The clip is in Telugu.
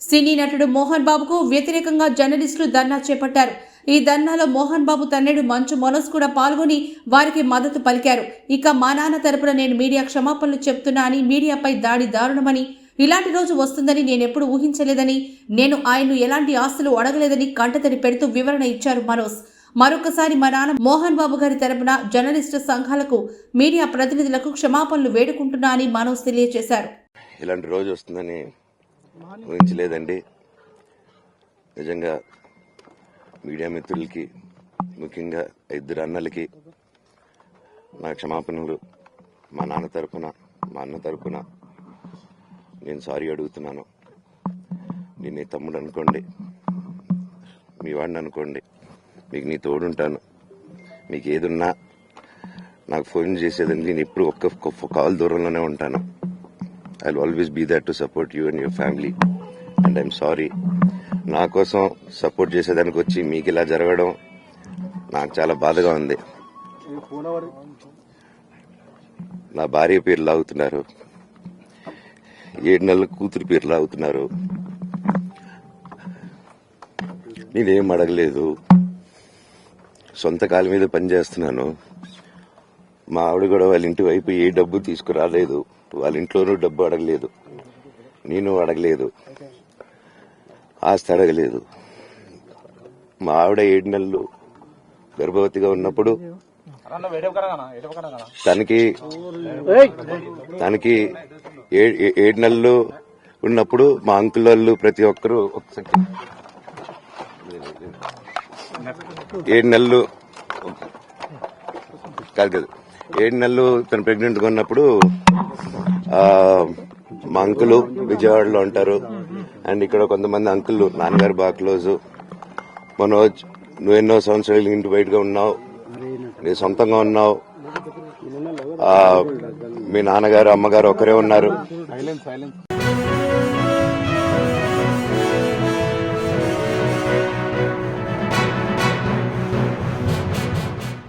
సినీ నటుడు మోహన్ బాబుకు వ్యతిరేకంగా జర్నలిస్టులు ధర్నా చేపట్టారు. ఈ ధర్నాలో మోహన్ బాబు తన్నేడు మంచు మనోజ్ కూడా పాల్గొని వారికి మద్దతు పలికారు. ఇక మా నాన్న తరపున నేను మీడియా క్షమాపణలు చెప్తున్నా అని, మీడియాపై దాడి దారుణమని, ఇలాంటి రోజు వస్తుందని నేనెప్పుడు ఊహించలేదని, నేను ఆయన్ను ఎలాంటి ఆస్తులు అడగలేదని కంటతడి పెడుతూ వివరణ ఇచ్చారు మనోజ్. మరొకసారి మా నాన్న మోహన్ బాబు గారి తరపున జర్నలిస్టు సంఘాలకు, మీడియా ప్రతినిధులకు క్షమాపణలు వేడుకుంటున్నా అని మనోజ్ తెలియజేశారు. ఇలాంటి రోజు వస్తుందని ఊహించలేదండి. నిజంగా మీడియా మిత్రులకి, ముఖ్యంగా ఇద్దరు అన్నలకి నా క్షమాపణలు. మా నాన్న తరపున, మా అన్న తరపున నేను సారీ అడుగుతున్నాను. నేను నీ తమ్ముడు అనుకోండి, మీ వాడిని అనుకోండి, మీకు నీ తోడుంటాను. మీకు ఏదున్నా నాకు ఫోన్ చేసేదండి. నేను ఎప్పుడు ఒక్క కాల్ దూరంలోనే ఉంటాను. I'll always be there to support you and your family. And I'm sorry. నా కోసం సపోర్ట్ చేసేదానికి వచ్చి మీకు ఇలా జరగడం నాకు చాలా బాధగా ఉంది. నా భార్య పేరు లాగుతున్నారు, 7 నెలల కూతురు పేరు లాగుతున్నారు. నేనేం అడగలేదు, సొంత కాళ్ళ మీద పనిచేస్తున్నాను. మా ఆవిడ కూడా వాళ్ళ ఇంటి వైపు ఏ డబ్బు తీసుకురాలేదు, వాళ్ళ ఇంట్లోనూ డబ్బు అడగలేదు, నేను అడగలేదు, ఆస్తి అడగలేదు. మా ఆవిడ 7 నెలలు గర్భవతిగా ఉన్నప్పుడు తనకి 7 నెలలు ఉన్నప్పుడు మా అంకుల్ వాళ్ళు ప్రతి ఒక్కరూ 7 నెలలు కాదు 7 నెలలు తను ప్రెగ్నెంట్ గా ఉన్నప్పుడు మా అంకులు విజయవాడలో ఉంటారు. అండ్ ఇక్కడ కొంతమంది అంకులు నాన్నగారు బాగా క్లోజు. మనోజ్, నువ్వు ఎన్నో సంవత్సరాలు ఇంటి బయటగా ఉన్నావు, నీ సొంతంగా ఉన్నావు. మీ నాన్నగారు అమ్మగారు ఒకరే ఉన్నారు.